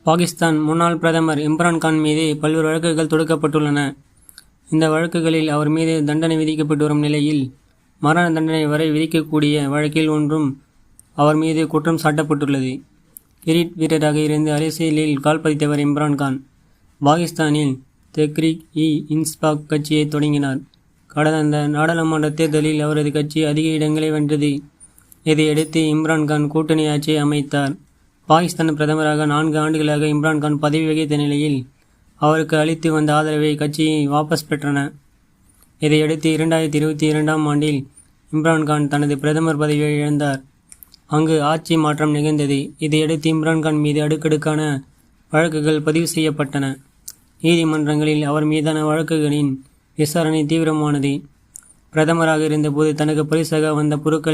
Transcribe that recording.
பாகிஸ்தான் முன்னாள் பிரதமர் இம்ரான்கான் மீது பல்வேறு வழக்குகள் தொடுக்கப்பட்டுள்ளன. இந்த வழக்குகளில் அவர் மீது தண்டனை விதிக்கப்பட்டு வரும் நிலையில், மரண தண்டனை வரை விதிக்கக்கூடிய வழக்கில் ஒன்றும் அவர் மீது குற்றம் சாட்டப்பட்டுள்ளது. கிரிக்கெட் வீரராக இருந்து அரசியலில் கால் பதித்தவர் இம்ரான்கான், பாகிஸ்தானில் தெஹ்ரீக்-இ-இன்சாஃப் கட்சியை தொடங்கினார். கடந்த நாடாளுமன்ற தேர்தலில் அவரது கட்சி அதிக இடங்களை வென்றது. இதையடுத்து இம்ரான்கான் கூட்டணி ஆட்சியை அமைத்தார். பாகிஸ்தான் பிரதமராக 4 ஆண்டுகளாக இம்ரான்கான் பதவி வகித்த நிலையில், அவருக்கு அளித்து வந்த ஆதரவை கட்சியை வாபஸ் பெற்றன. இதையடுத்து 2022ஆம் ஆண்டில் இம்ரான்கான் தனது பிரதமர் பதவியை இழந்தார். அங்கு ஆட்சி மாற்றம் நிகழ்ந்தது. இதையடுத்து இம்ரான்கான் மீது அடுக்கடுக்கான வழக்குகள் பதிவு செய்யப்பட்டன. நீதிமன்றங்களில் அவர் மீதான வழக்குகளின் விசாரணை தீவிரமானது. பிரதமராக இருந்தபோது தனக்கு பரிசாக வந்த பொருட்களை